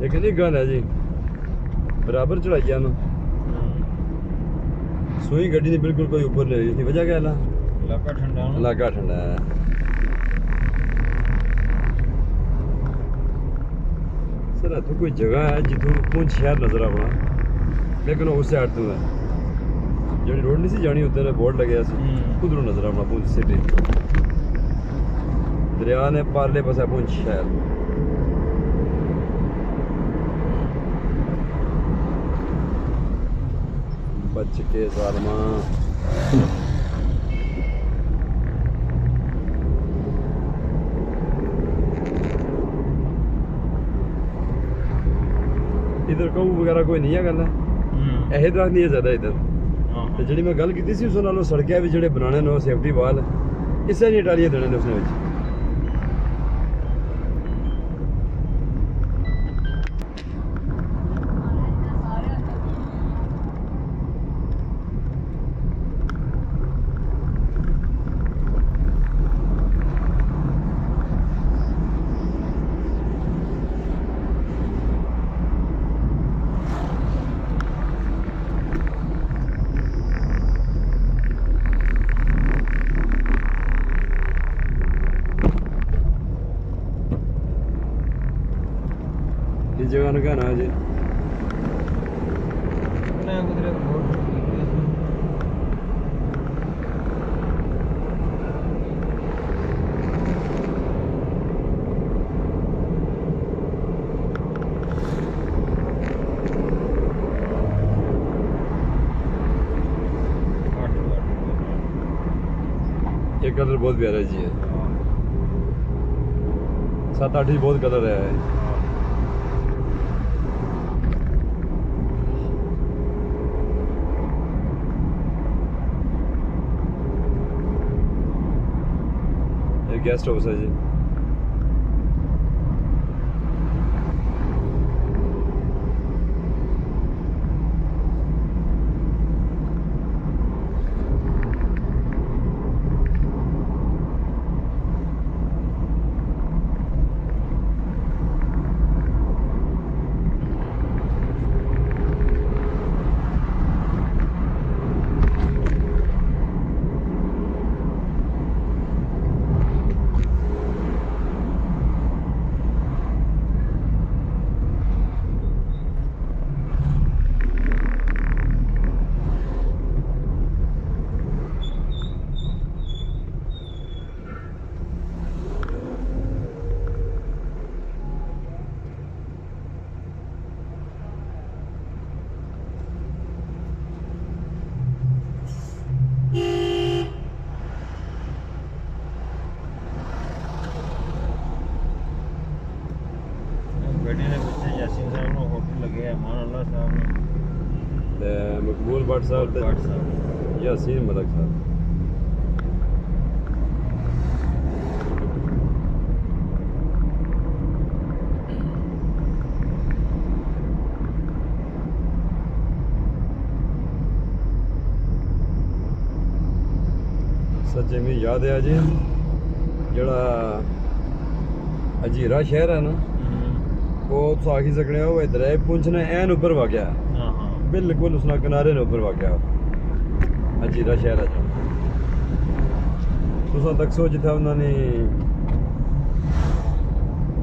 लेकिन एक गल है जी बराबर चढ़ाइया ना सोई गड्डी ने बिल्कुल कोई ऊपर नहीं इसकी वजह क्या है इलाका ठंडा है सर तो कोई जगह है जितों पुंछ शहर नजर आवना लेकिन उस साइड तो है जी रोड नहीं सी जानी उधर बोर्ड लगे उधरों नजर आवना पुंछ सिटी दरिया ने पारले पास है पुंछ शहर बच के सालमा इधर कऊ वगैरह कोई नहीं है गल ऐसे दरख्त नहीं है ज्यादा इधर तो जी मैं गल की सी उस नालों सड़कें भी जो बनाने ने सेफ्टी वाल इसे नहीं टालियां देने ने उसने जगह ना कहना जी ये कलर बहुत प्यारा जी है 7-8 ही बहुत कलर है गेस्ट हाउस है जी मकबूल भट्ट साहब यासीन मलक साहब सच्चे में याद है जी जड़ा अजीरा शहर है ना वो तो आखी सकने हो इधर है पुंछ ने एन ऊपर वाक़या बिल्कुल उसना किनारे ने ऊपर वाक़या अजीरा शहर है तुसा तक सो जिथे उन्होंने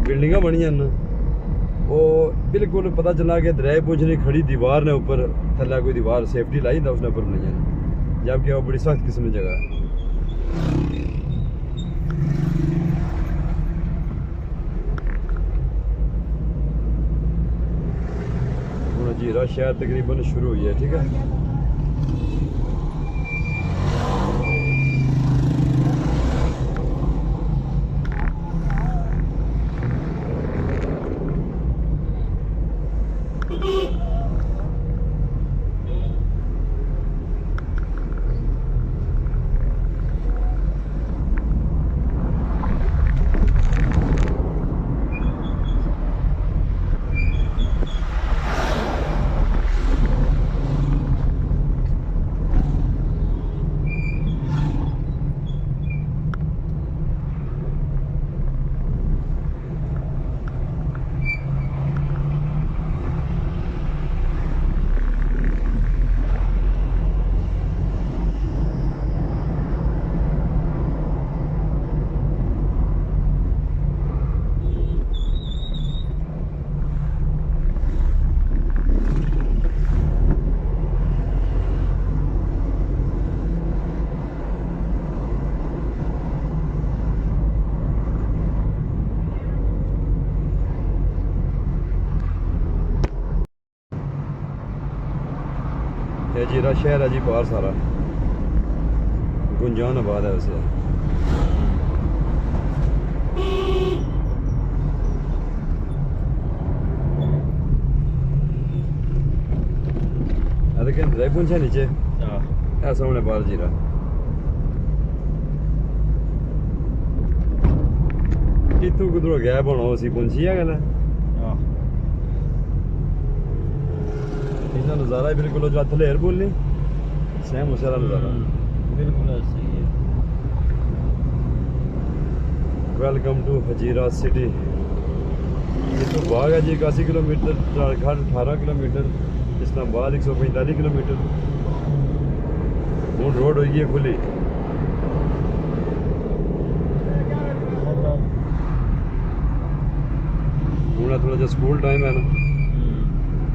बिल्डिंगा बनिया न वो बिल्कुल पता चला कि दरिया पुंछ ने खड़ी दीवार ने ऊपर थल्ला कोई दीवार सेफ्टी लाई था उसने ऊपर बनाई जबकि वो बड़ी सख्त किस्म की जगह है जीरा शहर तकरीबन शुरू हुई है ठीक है जीरा शहर है जी बाहर सारा गुंजान आबाद है वैसे लेकिन ड्राइव है नीचे ऐसा होने बाहर जीरा कितों किधरों गैप होना उसी पुंछी है गल इसका नज़ारा है बिल्कुल जो थले एयर बोलनी सेम उस वाला नज़ारा बिल्कुल सही है। वेलकम टू हजीरा सिटी ये तो बाग है जी 81 kilometre Jharkhand 18 kilometre Islamabad 145 kilometre हूँ रोड होगी है खुली हूँ थोड़ा जो स्कूल टाइम है ना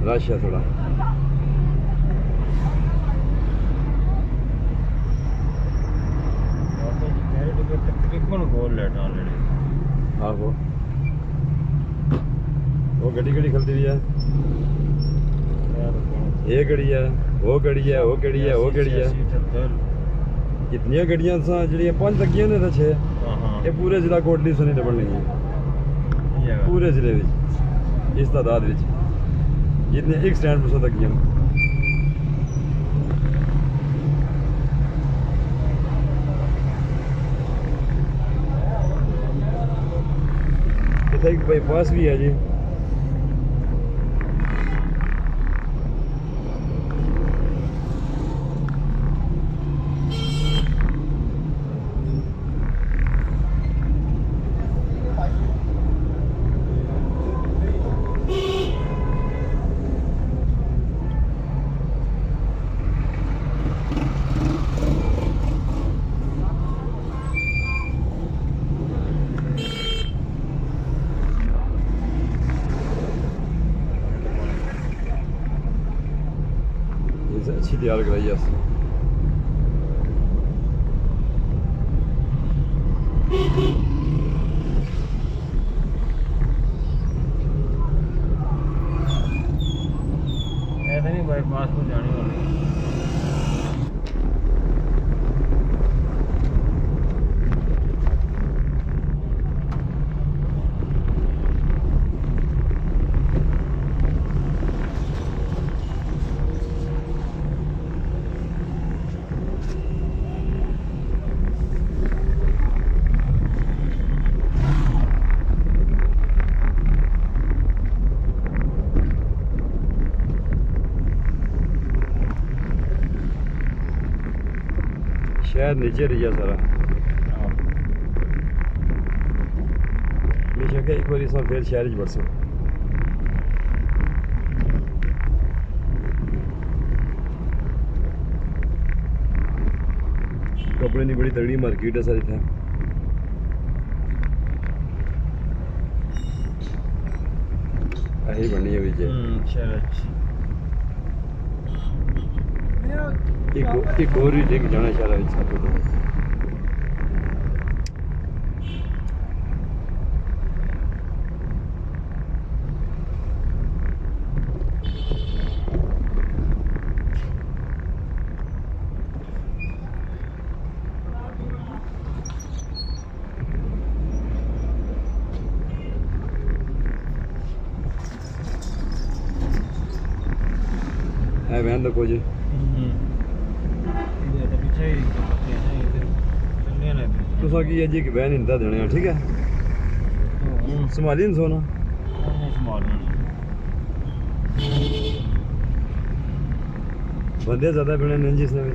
रश है थोड़ा आहो वो गड्डी गड्डी खलती हुई है ये गड्डी है वो गड्डी है वो गड्डी है वो गड्डी है कितनी गड्डियां जी 5 लगियां ने 6 ये पूरे जिला कोटली से नहीं डबल नहीं है पूरे जिले में इस तादाद में जितने एक स्टैंड पर लगियां एक बाईपास भी है जी अच्छी तैयार कराई है ऐसा नहीं बाईपास को जाने वाली शहर नीचे रही है सारा बेशक एक बार सब फिर शहर बढ़ सो कपड़े की बड़ी तगड़ी मार्केट है सारी इतना यही बननी है बीच एक और ही देख जाना चाह रहा है वैन देखो जी तुसा की है जी कि वैन इंदा देने ठीक है संभाली नहीं सोना बंदे ज्यादा बने नहीं जिसने में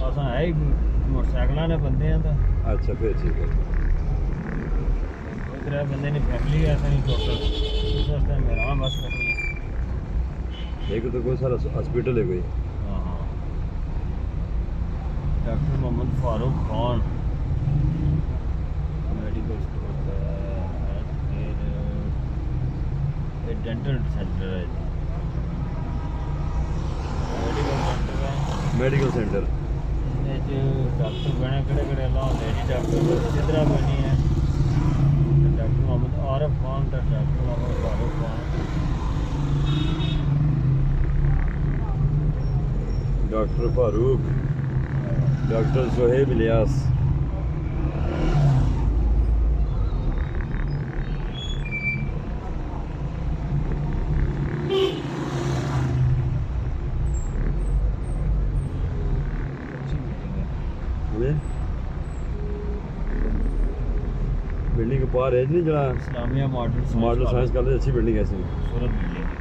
असा है मोटरसाइकिल ने बंदे हैं तो अच्छा फिर ठीक है इधर बंदे ने फैमिली ऐसा नहीं टोटल इस वास्ते मेरा बस करनी एक तो कोई सारा हॉस्पिटल है कोई doctor Mohammad Farooq Khan medical store है डेंटल सेंटर है मेडिकल सेंटर डॉक्टर बने कड़े ला लेडी डॉक्टर जिधरा बनी है doctor Mohammad Aarif Khan doctor Mohammad Farooq Khan doctor Farooq, doctor Sohaib Ilyas. Building के पार है नहीं जरा इस्लामिया मॉडल साइंस कॉलेज अच्छी बिल्डिंग है इसमें। खूबसूरत बिल्डिंग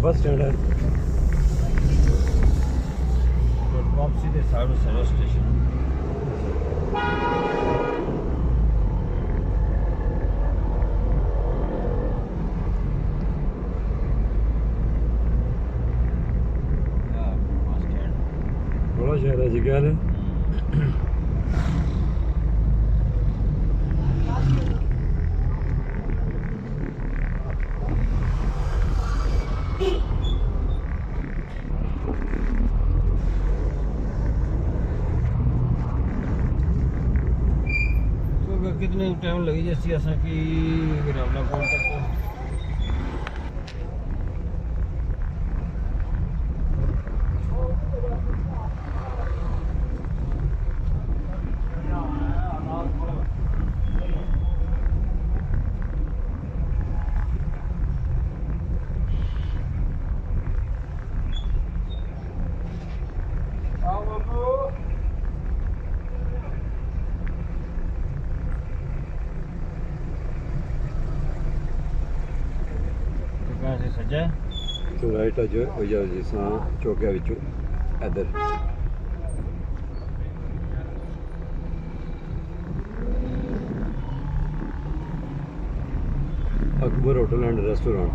बस स्टैंड है। वापसी के साइड सर्व स्टेशन बड़ा शहर है जी। क्या है कितने टाइम लगी जैसी असा कि रावला कोट तक सज्जा तो राइट जो हो जाओ जिस चौकिया विचों इधर अकबर होटल एंड रेस्टोरेंट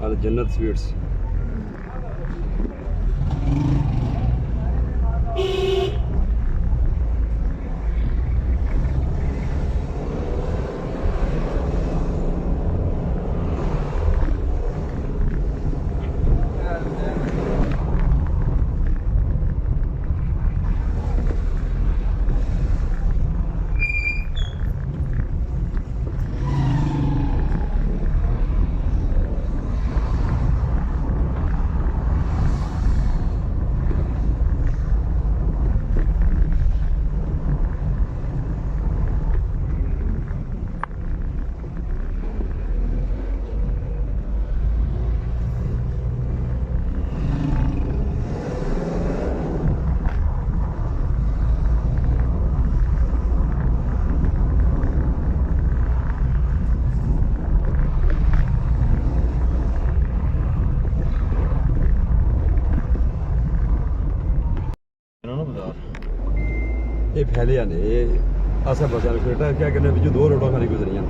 अल जन्नत स्वीट्स। ये फैले ने ये आसा पासा फिरता क्या करने पिछू दो रोडा खाली गुजरियां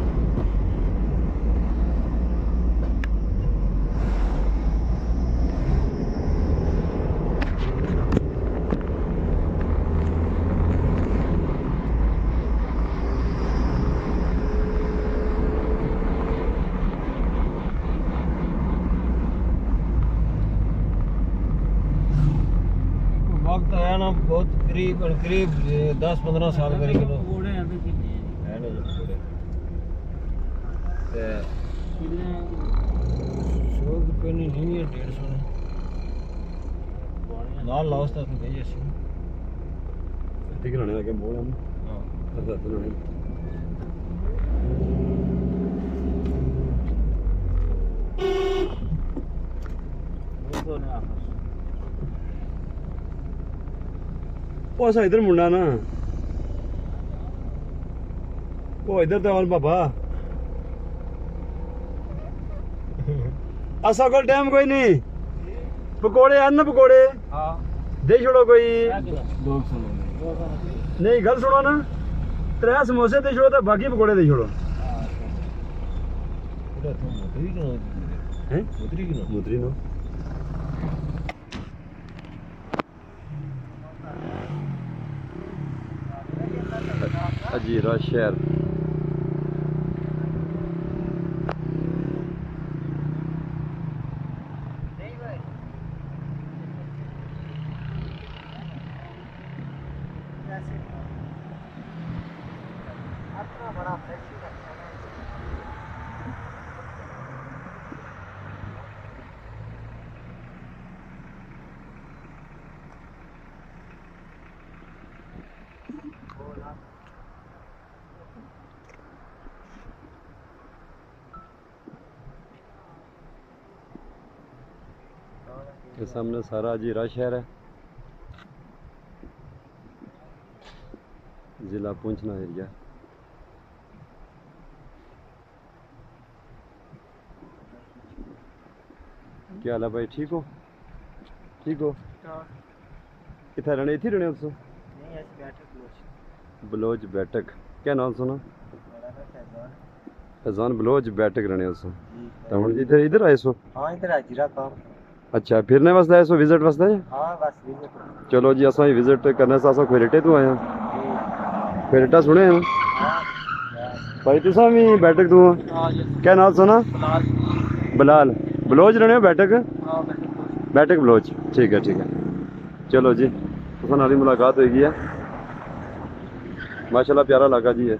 वक्त आया ना बहुत करीब 10-15 साल करीब है ना जो पूरे ₹100 नहीं है 150 लाल लाओस तक गई ऐसी ठीक है लगे बोल हम हां तो लगे ਉਹ ਅਸਾਂ ਇੱਧਰ ਮੁੰਡਾ ਨਾ ਉਹ ਇੱਧਰ ਤਾਂ ਹੁਣ ਬਾਬਾ ਅਸਾਂ ਕੋਲ ਟਾਈਮ ਕੋਈ ਨਹੀਂ ਪਕੌੜੇ ਆਣ ਨਾ ਪਕੌੜੇ ਹਾਂ ਦੇ ਛੋੜੋ ਕੋਈ ਦੋ ਸੁਣੋ ਨਹੀਂ ਗੱਲ ਸੁਣੋ ਨਾ 3 ਸਮੋਸੇ ਦੇ ਛੋੜੋ ਤੇ ਬਾਕੀ ਪਕੌੜੇ ਦੇ ਛੋੜੋ ਹੈ ਮੁਦਰੀ ਨੂੰ ਅਜੀਰਾ ਸ਼ਹਿਰ के सामने सारा अजीरा शहर है जिला पुंछना एरिया क्या हाल है भाई ठीक हो कितना रहने इतनी रहने उसको बलोच बैठक क्या नाम सुना फैजान बलोच बैठक रहने उसको तो हम इधर आए सो हाँ इधर अजीरा का अच्छा फिरने वास्ते आए सो विजिट वास्ते हाँ बस विजिट चलो जी असा विजिट करने से असा खोरेटे तो आया खोरेटा सुने हैं भाई तुसा भी बैठक तू क्या नाम सुना बलाल बलोच रहने हो बैठक बैठक बलोच ठीक है चलो जी तुसा नाल मुलाकात होगी है माशाल्लाह प्यारा इलाका जी है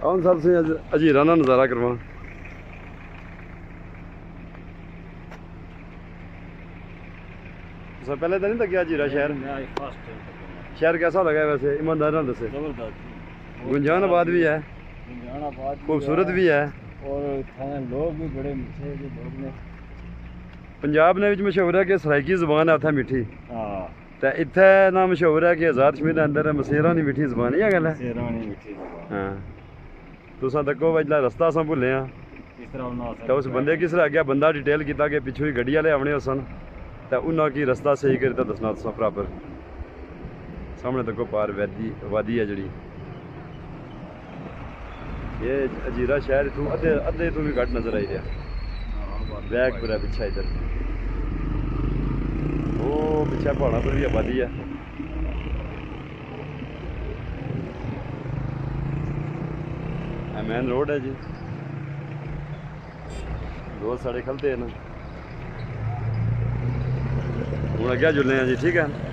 आउन साहब से अजीरा ना नज़ारा करवा तो पहले तो नहीं लगे अजीरा शहर कैसा लगा वैसे ईमानदार ना दसे गुंजानाबाद भी है खूबसूरत भी है और लोग भी बड़े मीठे लोग ने पंजाब ने मशहूर है कि सराइकी ज़ुबान है उत्थे मीठी तो इत्थे ना मशहूर है कि आज़ाद कश्मीर के अंदर मसेरा नी मीठी ज़ुबान है गल है हाँ तुसा तको जिला रस्ता अस भुले तो उस बंदे किस तरह अगे बंदा डिटेल किया कि पिछू ही गड्डी वाले आने सन तो उन्होंने की रस्ता सही कर दसना तुसा बराबर सामने तको पार वादी है जी ये अजीरा शहर इतों अद्धे तो भी घट नजर आई रहा बैग पूरा पिछा इधर वो पिछा पहाड़ा पर भी आबादी है मेन रोड है जी रोज साढ़े खलते हैं ना हूँ अग्गे जुलने हैं जी ठीक है